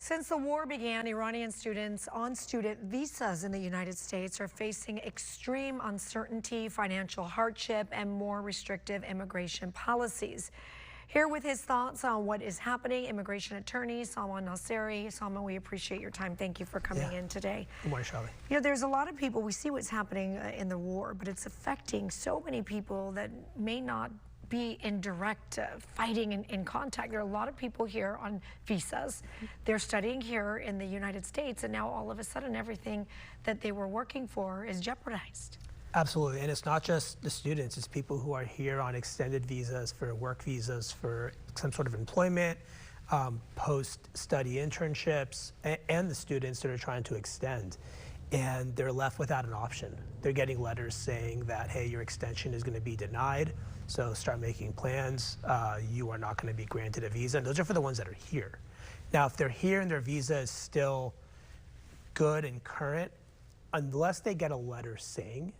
Since the war began, Iranian students on student visas in the United States are facing extreme uncertainty, financial hardship, and more restrictive immigration policies. Here with his thoughts on what is happening, immigration attorney Saman Nasseri. Saman, we appreciate your time. Thank you for coming in today. Good morning, Charlie. You know, there's a lot of people, we see what's happening in the war, but it's affecting so many people that may not be in direct fighting in contact. There are a lot of people here on visas. They're studying here in the United States, and now all of a sudden everything that they were working for is jeopardized. Absolutely, and it's not just the students, it's people who are here on extended visas, for work visas, for some sort of employment, post-study internships, and the students that are trying to extend. And they're left without an option. They're getting letters saying that, hey, your extension is going to be denied, so start making plans. You are not going to be granted a visa. And those are for the ones that are here. Now, if they're here and their visa is still good and current, unless they get a letter saying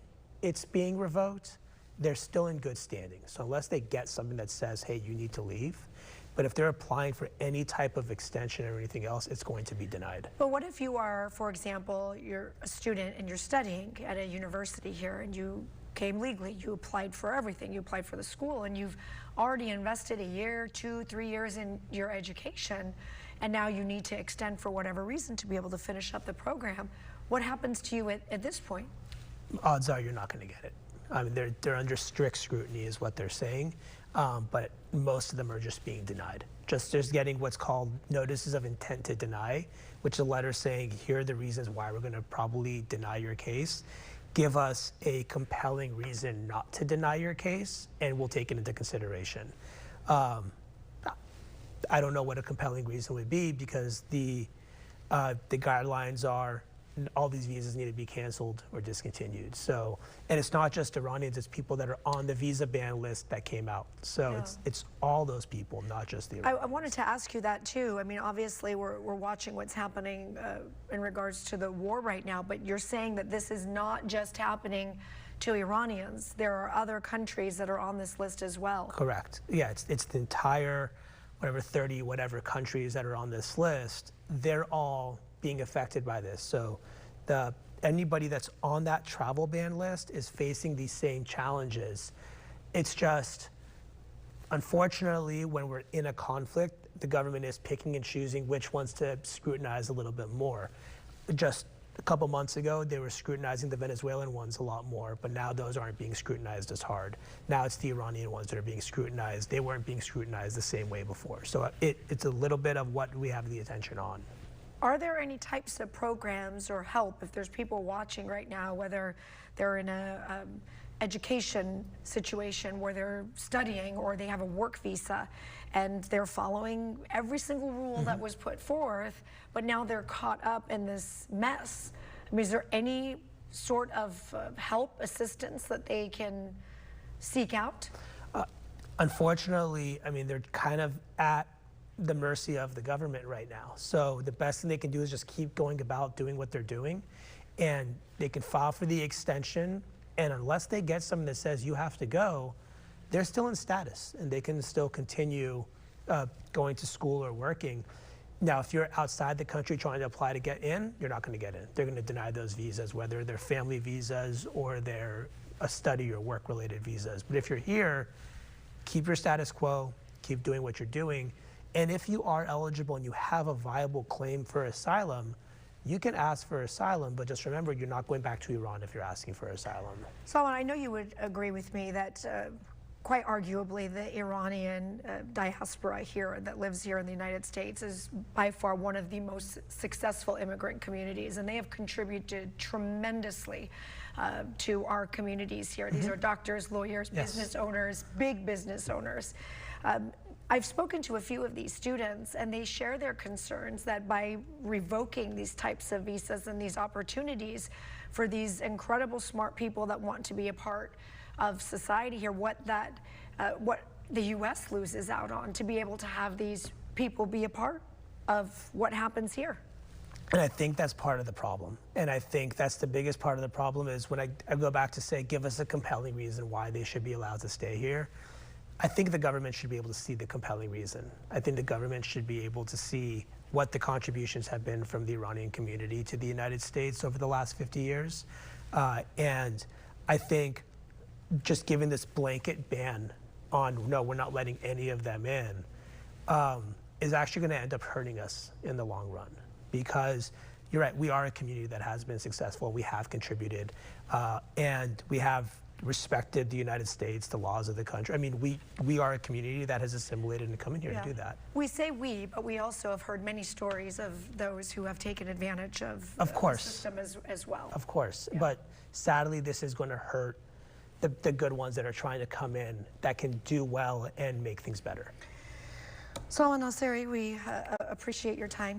it's being revoked, they're still in good standing. So unless they get something that says, hey, you need to leave, but if they're applying for any type of extension or anything else, it's going to be denied. But what if you are, for example, you're a student and you're studying at a university here and you came legally, you applied for everything, you applied for the school, and you've already invested a year, 2, 3 years in your education, and now you need to extend for whatever reason to be able to finish up the program. What happens to you at this point? Odds are you're not going to get it. I mean, they're under strict scrutiny is what they're saying, but most of them are just being denied. Just getting what's called notices of intent to deny, which is a letter saying, here are the reasons why we're going to probably deny your case. Give us a compelling reason not to deny your case, and we'll take it into consideration. I don't know what a compelling reason would be, because the guidelines are all these visas need to be canceled or discontinued. So, and it's not just Iranians, it's people that are on the visa ban list that came out. So yeah. It's all those people, not just the Iranians. I wanted to ask you that too. I mean, obviously we're watching what's happening in regards to the war right now, but you're saying that this is not just happening to Iranians. There are other countries that are on this list as well. Correct. Yeah, it's the entire, 30 countries that are on this list. They're all being affected by this. So anybody that's on that travel ban list is facing these same challenges. It's just, unfortunately, when we're in a conflict, the government is picking and choosing which ones to scrutinize a little bit more. Just a couple months ago, they were scrutinizing the Venezuelan ones a lot more, but now those aren't being scrutinized as hard. Now it's the Iranian ones that are being scrutinized. They weren't being scrutinized the same way before. So it's a little bit of what we have the attention on. Are there any types of programs or help, if there's people watching right now, whether they're in a education situation where they're studying or they have a work visa and they're following every single rule that was put forth, but now they're caught up in this mess? I mean, is there any sort of help, assistance that they can seek out? Unfortunately, I mean, they're kind of at the mercy of the government right now. So the best thing they can do is just keep going about doing what they're doing, and they can file for the extension, and unless they get something that says you have to go, they're still in status and they can still continue going to school or working. Now, if you're outside the country trying to apply to get in, you're not going to get in. They're going to deny those visas, whether they're family visas or they're a study or work-related visas. But if you're here, keep your status quo, keep doing what you're doing. And if you are eligible and you have a viable claim for asylum, you can ask for asylum, but just remember, you're not going back to Iran if you're asking for asylum. Saman, I know you would agree with me that quite arguably the Iranian diaspora here that lives here in the United States is by far one of the most successful immigrant communities, and they have contributed tremendously to our communities here. These are doctors, lawyers, business owners, big business owners. I've spoken to a few of these students, and they share their concerns that by revoking these types of visas and these opportunities for these incredible smart people that want to be a part of society here, what the U.S. loses out on to be able to have these people be a part of what happens here. And I think that's part of the problem. And I think that's the biggest part of the problem is when I go back to say, give us a compelling reason why they should be allowed to stay here. I think the government should be able to see the compelling reason. I think the government should be able to see what the contributions have been from the Iranian community to the United States over the last 50 years. And I think just giving this blanket ban on, no, we're not letting any of them in, is actually going to end up hurting us in the long run. Because you're right, we are a community that has been successful, we have contributed, and we have respected the United States, the laws of the country. I mean, we are a community that has assimilated and come in here to do that. We say we, but we also have heard many stories of those who have taken advantage of course. the system as well. Of course, but sadly this is going to hurt the good ones that are trying to come in that can do well and make things better. Saman Nasseri, we appreciate your time.